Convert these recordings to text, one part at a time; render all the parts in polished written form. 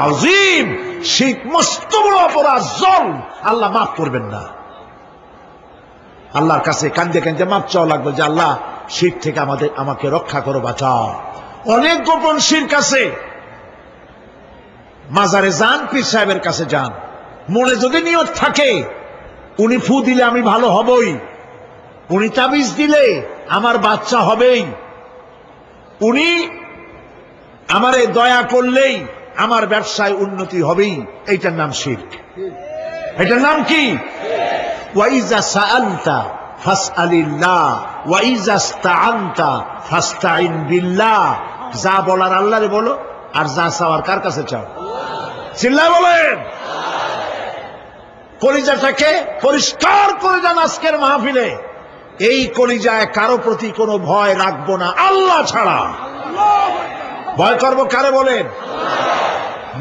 আযীম, শিরক মস্ত বড় অপরাধ, জুলম, আল্লাহ মাফ করবেন না। আল্লাহর কাছে কাঁদতে কাঁদতে মাফ চাওয়া লাগবে যে আল্লাহ শিরক থেকে আমাকে রক্ষা করো, বাঁচাও। অনেক গোপন শিরক আছে। মাজারে যান, পীর সাহেবের কাছে যান, মনে যদি নিয়ত থাকে উনি ফু দিলে আমি ভালো হবই, উনি তাবিজ দিলে আমার বাচ্চা হবেই, উনি আমারে দয়া করলেই আমার ব্যবসায় উন্নতি হবেই, এইটার নাম শিরক। এটার নাম কি? ওয়াইজা সাআলতা ফাসআলিল্লাহ ওয়াইজা ইসতাআনতা ফাসতাইন বিল্লাহ। যা বলার আল্লাহরে বলো, আর যা চাওয়ার কার কাছে চাও? চিল্লায় বলেন। কলিজাটাকে পরিষ্কার করে যান আজকের মাহফিলে। এই কলিজায় কারো প্রতি কোনো ভয় রাখবো না আল্লাহ ছাড়া। ভয় করবো কারে বলেন?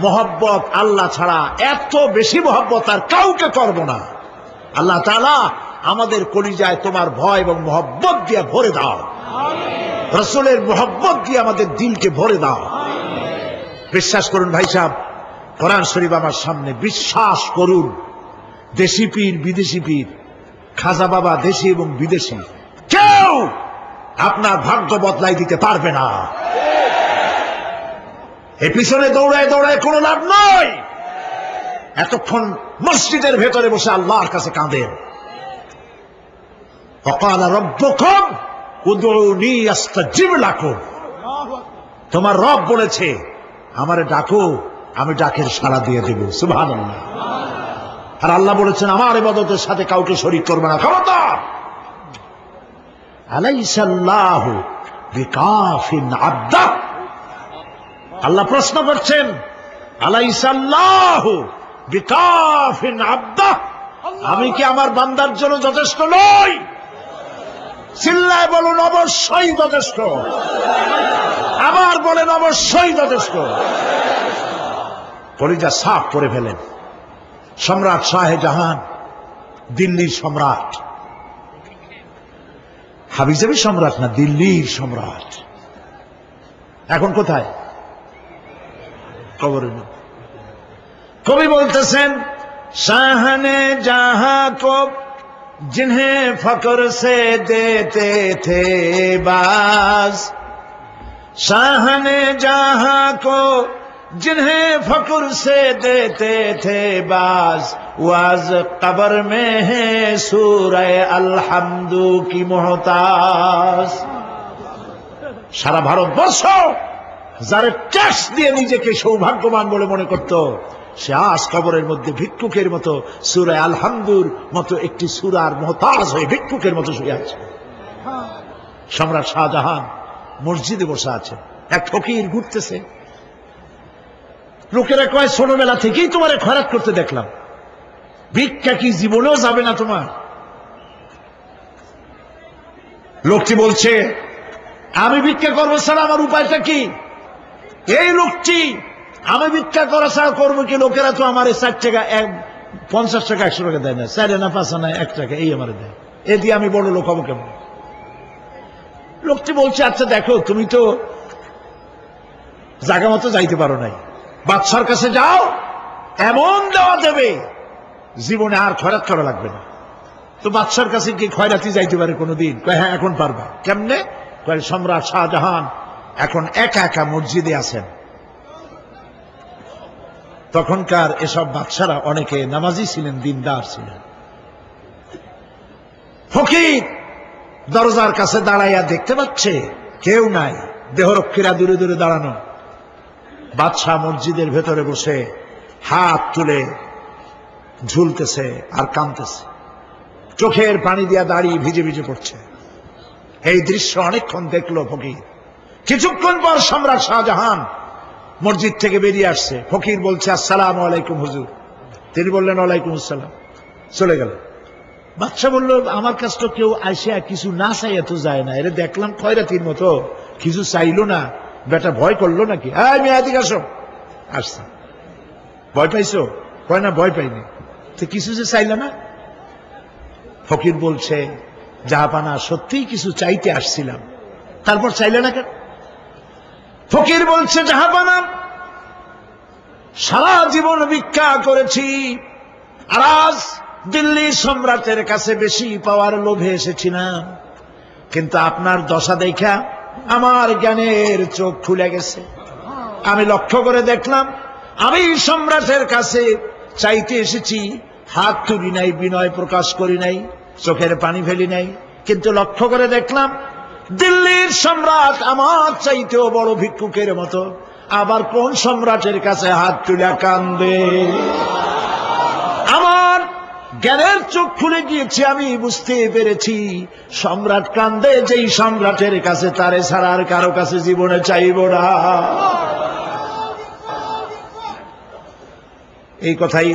মহব্বত আল্লাহ ছাড়া, এত বেশি মহব্বত আর কাউকে করব না। আল্লাহ তাআলা আমাদের কলিজায় তোমার ভয় এবং মহব্বত দিয়ে ভরে দাও, রাসূলের মহব্বত দিয়ে আমাদের দিলকে ভরে দাও। বিশ্বাস করুন ভাই সাহেব, কোরআন শরীফ আমার সামনে, বিশ্বাস করুন, দেশি পীর বিদেশি পীর, খাজা বাবা দেশি এবং বিদেশি, কেউ আপনার ভাগ্য বদলাই দিতে পারবে না। এই পিছনে দৌড়ায় দৌড়ায় কোনো লাভ নয়। এতক্ষণ মসজিদের ভেতরে বসে আল্লাহর কাছে কাঁদেন। ওয়াকালা রাব্বুকুম উদউনি আস্তাজিব লাকুম। তোমার রব বলেছে আমারে ডাকো, আমি ডাকের সাড়া দিয়ে দেব। সুবহানাল্লাহ। আর আল্লাহ বলেছেন আমার ইবাদতের সাথে কাউকে শরীক করবে না। খবরদার। আলাইসাল্লাহু বিকাফিন আবদা। আল্লাহ প্রশ্ন করছেন, আলাইসাল্লাহু বিকাফিন আবদা, আমি কি আমার বান্দার জন্য যথেষ্ট নই? চিল্লায় বলুন অবশ্যই যথেষ্ট। আবার বলেন অবশ্যই যথেষ্ট। কলিজা সাফ করে ফেলেন। সম্রাট শাহজাহান, দিল্লির সম্রাট, হাবিজাবি সম্রাট না, দিল্লির সম্রাট। এখন কোথায়? কবরে। কবি বলতেছেন, শাহনে জাহাं को जिन्हें फक्र से देते थे बाज, शाहने जहां को जिन्हें फक्र से देते थे बाज, वाज कब्र में है सूरह अलहम्दु की मोहताज। সারা ভারতবর্ষ যারা ট্যাক্স দিয়ে নিজেকে সৌভাগ্যবান বলে মনে করত, সে আজ কবরের মধ্যে ভিক্ষুকের মতো সূরা আল-হামদুর মতো একটি সূরার মুহতাজ হয়ে ভিক্ষুকের মতো শুয়ে আছে। সম্রাট শাহজাহান মসজিদে বসে আছে, এক ফকির ঘুরতেছে। লোকেরা কয় ছোটবেলা থেকেই তোমারে খয়রাত করতে দেখলাম, ভিক্ষা কি জীবনেও যাবে না তোমার? লোকটি বলছে, আমি ভিক্ষা করবো ছাড়া আমার উপায়টা কি? এই লোকটি আমি ভিক্ষা করা ছাড়া করবো কি? লোকেরা তো আমার 4 টাকা 50 টাকা 100 টাকা দেয় না, 4 আনা 5 আনা 1 টাকা এই আমার দেয়, এ দিয়ে আমি বড় লোক হবো কেমন? লোকটি বলছে, আচ্ছা দেখো, তুমি তো জায়গা মতো যাইতে পারো নাই, বাদশার কাছে যাও, এমন দেওয়া দেবে জীবনে আর খয়রাত করা লাগবে না। তো বাদশার কাছে কি খয়রাতি যাইতে পারে কোনোদিন? কয় হ্যাঁ, এখন পারবা। কেমনে? কয় সম্রাট শাহজাহান এখন একা একা মসজিদে আছেন। তখনকার এসব বাদশারা অনেকে নামাজি ছিলেন, দিনদার ছিলেন। ফকির দরজার কাছে দাঁড়াইয়া দেখতে পাচ্ছে কেউ নাই, দেহরক্ষীরা দূরে দূরে দাঁড়ানো। বাদশাহ মসজিদের ভেতরে বসে হাত তুলে ঝুলতেছে আর কাঁদতেছে, চোখের পানি দিয়া দাঁড়িয়ে ভিজে ভিজে পড়ছে। এই দৃশ্য অনেকক্ষণ দেখলো ফকির। কিছুক্ষণ পর সম্রাট শাহজাহান মসজিদ থেকে বেরিয়ে আসছে। ফকির বলছে, আসসালামু আলাইকুম হুজুর। তিনি বললেন, ওয়ালাইকুম আসসালাম। চলে গেল। বাদশা বলল, আমার কাছে তো কেউ আসিয়া কিছু না চাইয়া তো যায় না, এরা দেখলাম খয়রাতির মতো কিছু চাইলো না, বেটা ভয় করলো নাকি? হ্যাঁ, আমি এদিকে আসো। আসছে। ভয় পাইছো? কয় না, ভয় পাইনি। তো কিছু যে চাইলে না? ফকির বলছে, জাহাপানা, সত্যিই কিছু চাইতে আসছিলাম। তারপর চাইলে না কেন? ফকির বলছে, জাহাপানা, সারা জীবন ভিক্ষা করেছি, আর আজ দিল্লি সম্রাটের কাছে বেশি পাওয়ার লোভে এসেছি না। কিন্তু আপনার দশা দেখা আমার জ্ঞানের চোখ খুলে গেছে। আমি লক্ষ্য করে দেখলাম, আমি সম্রাটের কাছে চাইতে এসেছি, হাত তুলি নাই, বিনয় প্রকাশ করি নাই, চোখের পানি ফেলি নাই। কিন্তু লক্ষ্য করে দেখলাম দিল্লির সম্রাট আমার চাইতেও বড় ভিক্ষুকের মতো। আবার কোন সম্রাটের কাছে হাত তুলে কান্দে? আমার জ্ঞানের চোখ খুলে গিয়েছে, আমি বুঝতে পেরেছি সম্রাট কান্দে যেই সম্রাটের কাছে, তারে ছাড়া আর কারো কাছে জীবনে চাইব না। এই কথাই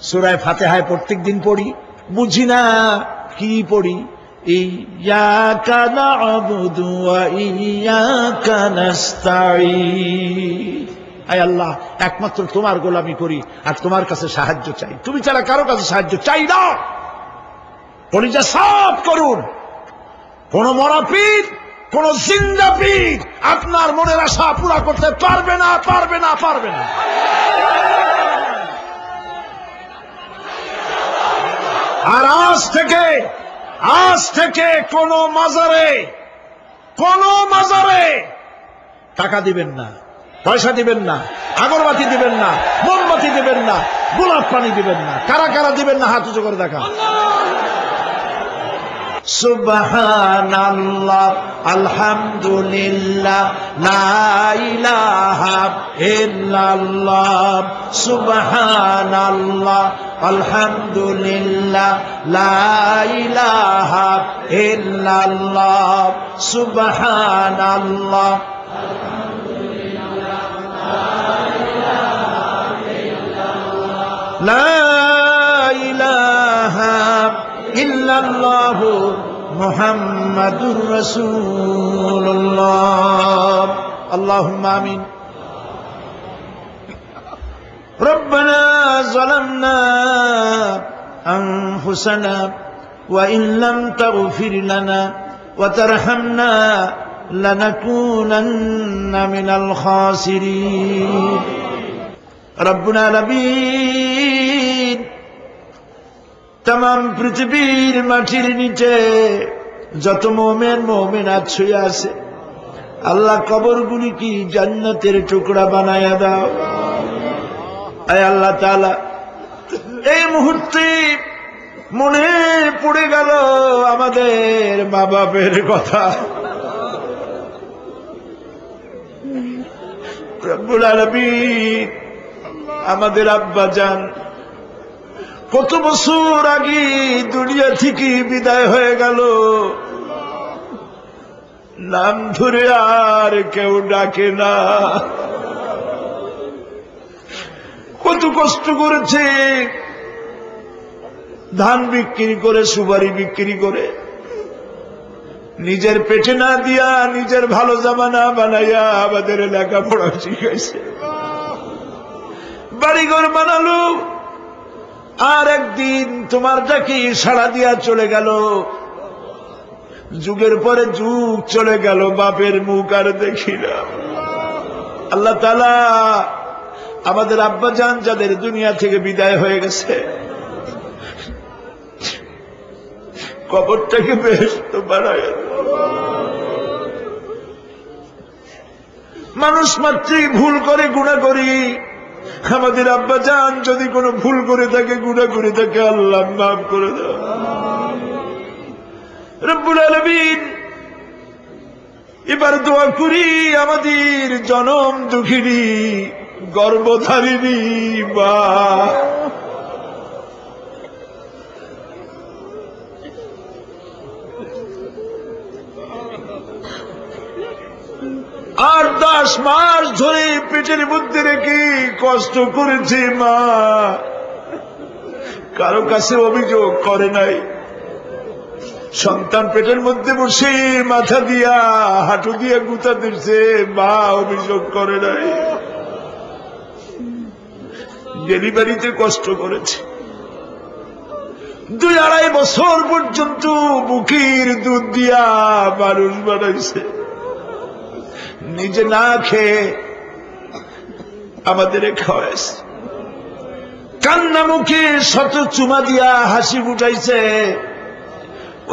সূরা ফাতিহায় প্রত্যেক দিন পড়ি, বুঝি না কি পড়ি। ইয়াকা না'বুদু ওয়া ইয়াকা নাস্তাঈন। আয় আল্লাহ, একমাত্র তোমার গোলামি করি আর তোমার কাছে সাহায্য চাই, তুমি ছাড়া কারো কাছে সাহায্য চাই না। কলিজা সাফ করুন। কোন মরা পীর, কোন জিন্দা পীর আপনার মনের আশা পুরা করতে পারবে না, পারবে না, পারবে না। আর আজ থেকে কোন মাজারে টাকা দিবেন না, পয়সা দিবেন না, আগরবাতি দিবেন না, মোমবাতি দিবেন না, গোলাপ পানি দিবেন না। কারা কারা দিবেন না হাত উঁচু করে দেখা। সুবহানাল্লাহ, আলহামদুলিল্লাহ, লা ইলাহা ইল্লাল্লাহ। সুবহানাল্লাহ, আলহামদুলিল্লাহ, লা ইলাহা ইল্লাল্লাহ। সুবহানাল্লাহ, লা ইলাহা ইল্লাল্লাহ, মুহাম্মাদুর রাসূলুল্লাহ। আল্লাহুম্মা আমিন। রব্বানা যালামনা আনফুসানা ওয়া ইন লাম তাগফির লানা ওয়া তারহামনা লানাকুনান্না মিনাল খাসিরিন। রব্বুল আলামিন, তাম পৃথিবীর মাটির নিচে যত মুমিন মুমিনাত শুয়ে আছে, আল্লাহ কবরগুলি কি জান্নাতের টুকরা বানায়া দাও। আয় আল্লাহ তাআলা, এই মুহূর্তে মনে পড়ে গেল আমাদের মা বাপের কথা। রব্বুল আলামিন, আমাদের আব্বা জান কত বছর আগে দুনিয়া থেকে বিদায় হয়ে গেল, নাম ধরে আর কেউ ডাকে না। কত কষ্ট করেছে, ধান বিক্রি করে, সুপারি বিক্রি করে, নিজের পেটে না দিয়া নিজের ভালো জামা না বানাইয়া আমাদের লেখাপড়া শিখাইছে, বাড়িঘর বানালো। আর একদিন তোমার ডাকে সাড়া দিয়া চলে গেল। যুগের পরে যুগ চলে গেল, বাপের মুখ আর দেখি না। আল্লাহ তাআলা, আমাদের আব্বা জান যাদের দুনিয়া থেকে বিদায় হয়ে গেছে, কবরটাকে বেহেশত বানায়। মানুষ মাত্রই ভুল করে, গুনাহ করি। আমাদের আব্বা জান যদি কোনো ভুল করে থাকে, গুনাহ করে থাকে, আল্লাহ মাফ করে দাও। রব্বুল আলামিন, এবার দোয়া করি আমাদের জনম দুঃখিনী গর্ভধারিণী মা, আর 10 মাস ধরে পেটের মধ্যে রেখে কষ্ট করেছে মা, কারো কাছে অভিযোগ করে নাই। সন্তান পেটের মধ্যে বসে মাথা দিয়া হাঁটু দিয়া গুতা দিচ্ছে, মা অভিযোগ করে নাই। ডেলিভারিতে কষ্ট করেছে, 2-2.5 বছর পর্যন্ত বুকের দুধ দিয়া মানুষ বানাইছে, নিজে না খেয়ে আমাদের খাওয়াইস, কান্না মুখে শত চুমা দিয়া হাসি ফুটাইছে।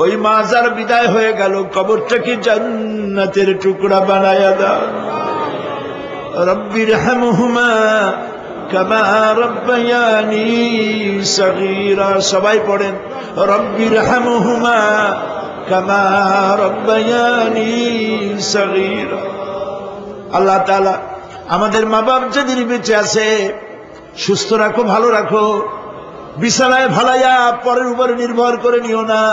ওই মা যার বিদায় হয়ে গেল, কবরটাকে জান্নাতের টুকরা বানায়া দাও। রব্বির হামহুমা কামা রব্বায়ানি সগীরা। সবাই পড়েন, রব্বির হামহুমা কামা রব্বায়ানি সগীরা। আল্লাহ তাআলা আমাদের মা বাপ যাদের বেঁচে আছে সুস্থ রাখো, ভালো রাখো। বিছানায় ভালাইয়া পরের উপরে নির্ভর করে নিও না,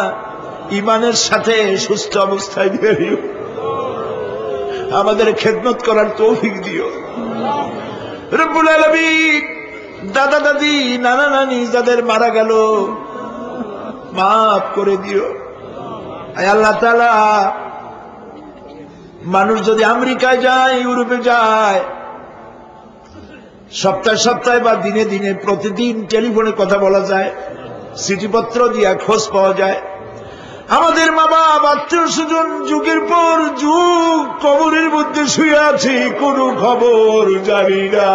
ইমানের সাথে সুস্থ অবস্থায় বেরিও। আমাদের খেদমত করার তৌফিক দিও রব্বুল আলামিন। দাদা দাদি, নানা নানি যাদের মারা গেল মাফ করে দিও। আল্লাহ তাআলা, মানুষ যদি আমেরিকায় যায়, ইউরোপে যায়, সপ্তাহে সপ্তাহে বা দিনে দিনে প্রতিদিন টেলিফোনে কথা বলা যায়, চিঠিপত্র দিয়া খোঁজ পাওয়া যায়। আমাদের মা বাপ, আত্মীয় স্বজন যুগের পর যুগ কবরের মধ্যে শুয়ে আছে, কোনো খবর জানি না।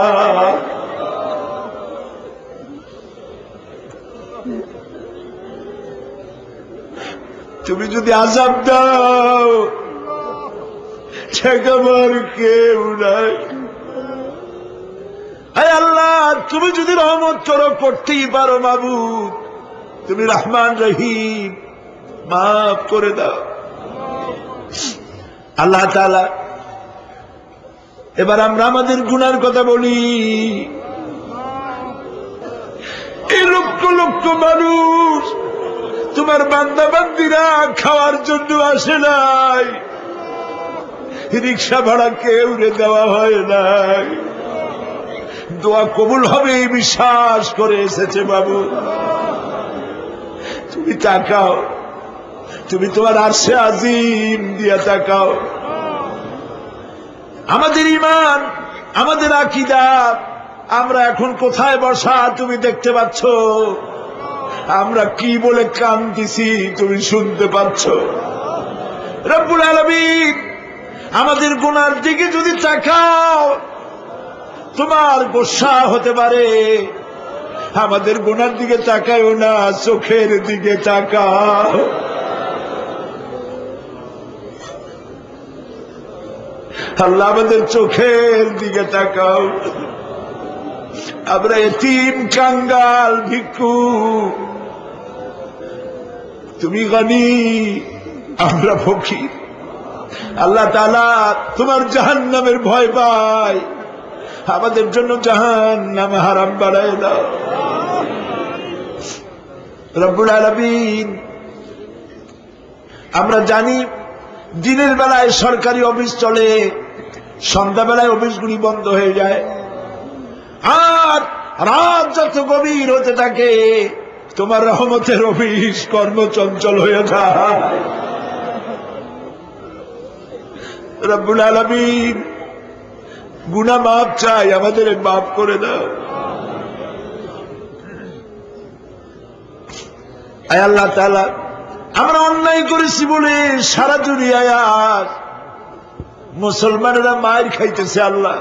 তুমি যদি আযাব দাও, ঠেকাবার কেউ নাই। হে আল্লাহ, তুমি যদি রহমত করো, করতেই পারো মাবুদ। তুমি রহমান রহিম, মাফ করে দাও। আল্লাহ তাআলা, এবার আমরা আমাদের গুনার কথা বলি। এই লক্ষ লক্ষ মানুষ তোমার বান্দা বান্দিরা খাওয়ার জন্য আসে নাই, রিক্সা ভাড়া কেউ দেওয়া হয় নাই, দোয়া কবুল হবে এই বিশ্বাস করে এসেছে। বাবু তুমি তাকাও, তুমি তোমার আরশে আজিম দিয়া তাকাও। আমাদের ঈমান, আমাদের আকীদা, আমরা এখন কোথায় বসা তুমি দেখতে পাচ্ছ। আমরা কি বলে কাঁদতেছি তুমি শুনতে পাচ্ছ। রব্বুল আলামিন, আমাদের গুনার দিকে যদি তাকাও তোমার গোসা হতে পারে। আমাদের গুনার দিকে তাকাও না, চোখের দিকে তাকাও। আল্লাহ, আমাদের চোখের দিকে তাকাও। আমরা এতিম, কাঙ্গাল, ভিক্ষু, তুমি গনি, আমরা ফকির। আল্লাহ তাআলা, তোমার জাহান্নামের ভয় পাই, আমাদের জন্য জাহান্নাম হারাম বানায় দাও। রব্বুল আলামিন, আমরা জানি দিনের বেলায় সরকারি অফিস চলে, সন্ধ্যাবেলায় অফিসগুলি বন্ধ হয়ে যায়, আর রাত যত গভীর হতে থাকে তোমার রহমতের অফিস কর্মচঞ্চল হয়ে যায়। রব্বুল আলামিন, গুনাহ মাফ চাই, আমাদের মাফ করে দাও। আয় আল্লাহ তাআলা, আমরা অন্যায় করেছি বলে সারা দুনিয়ায় আজ মুসলমানেরা মায়ের খাইতেছে। আল্লাহ,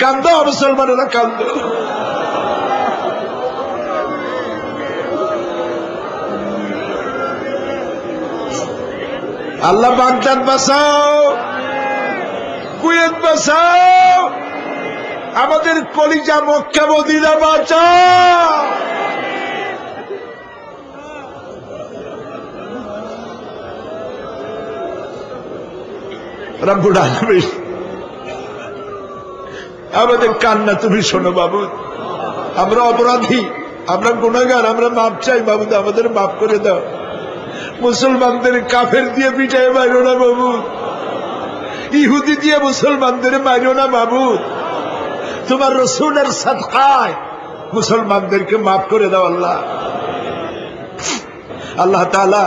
কান্দো মুসলমানেরা, কান্দো। আল্লাহ, বাগদাদ বাঁচাও, কুয়েত বাঁচাও, আমাদের কলিজা মক্কা মদিনা বাঁচাও। রব্বুল আলামিন, আমাদের কান্না তুমি শোনো বাবু। আমরা অপরাধী, আমরা গুনাহগার, আমরা মাপ চাই বাবু, আমাদের মাফ করে দাও। মুসলমানদের কাফের দিয়ে পিটায় মারো না বাবু, ইহুদি দিয়ে মুসলমানদের মারো না বাবু। তোমার রাসূলের সাদকায় মুসলমানদেরকে মাফ করে দাও আল্লাহ। আল্লাহ তাআলা,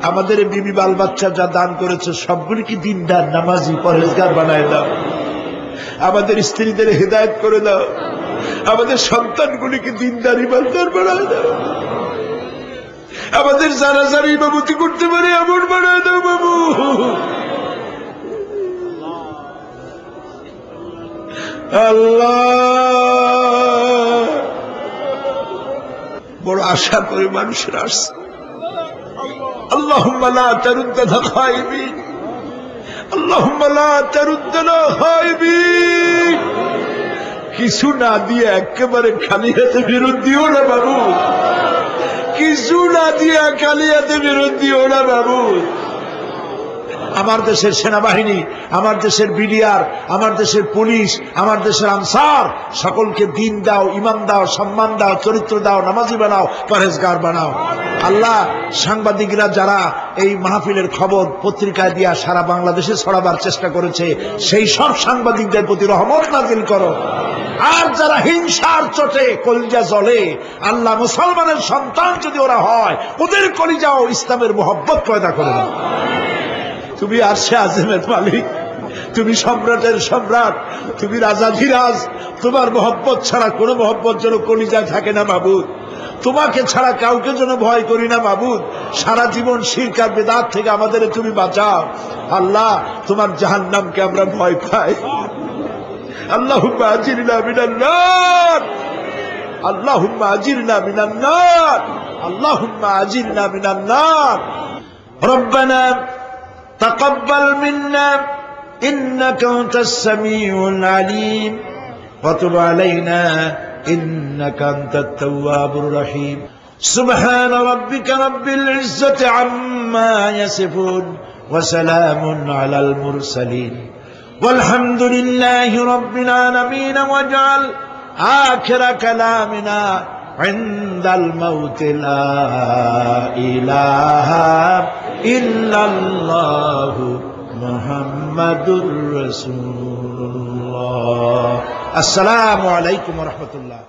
আমাদের বিবি বাল বাচ্চা যা দান করেছে সবগুলিকে দিনদার, নামাজি, পরহেজগার বানায় দাও। আমাদের স্ত্রীদের হেদায়েত করে দাও, আমাদের সন্তানগুলিকে দিনদার, ইমানদার বানায় দাও। আমাদের যারা যারা ইমামতি করতে পারে এমন বানায় দাও বাবু। আল্লাহ, বড় আশা করে মানুষের আসছে। আল্লাহুম্মা লা তারুদ্দানা খায়বিন, আল্লাহুম্মা লা তারুদ্দানা খায়বিন। কিছু না দিয়ে একেবারে খালি হাতে ফেরত দিও না বাবু, কিছু না দিয়ে খালি হাতে ফেরত দিও না বাবু। আমার দেশের সেনাবাহিনী, আমার দেশের বিডিআর, আমার দেশের পুলিশ, আমার দেশের আনসার, সকলকে দিন দাও, ইমান দাও, সম্মান দাও, চরিত্র দাও, নামাজি বানাও, পরহেজগার বানাও। আল্লাহ, সাংবাদিকরা যারা এই মাহফিলের খবর পত্রিকায় দিয়া সারা বাংলাদেশে ছড়াবার চেষ্টা করেছে, সেই সব সাংবাদিকদের প্রতি রহমত নাজিল করো। আর যারা হিংসার চোটে কলিজা জ্বলে, আল্লাহ, মুসলমানের সন্তান যদি ওরা হয়, ওদের কলিজাও ইসলামের মোহব্বত পয়দা করে দাও। তুমি আরশে আযমের মালিক, তুমি সম্রাটের সম্রাট, তুমি রাজাধিরাজ। তোমার মোহব্বত ছাড়া কোনো মোহব্বত যেন কলিজায় থাকে না মাবুদ। তোমাকে ছাড়া কাউকে যেন ভয় করি না মাবুদ। সারা জীবন শিরক আর বিদআত থেকে আমাদের তুমি বাঁচাও। আল্লাহ, তোমার জাহান্নামকে আমরা ভয় পাই। আল্লাহুম্মা আজিরনা মিনান নার, আল্লাহুম্মা আজিরনা মিনান নার, আল্লাহুম্মা আজিরনা মিনান নার। রব্বানা تقبل منا إنك أنت السميع العليم وتب علينا إنك أنت التواب الرحيم سبحان ربك رب العزة عما يصفون وسلام على المرسلين والحمد لله رب العالمين واجعل آخر كلامنا عند الموت لا إله إلا الله محمد رسول الله. السلام عليكم ورحمة الله.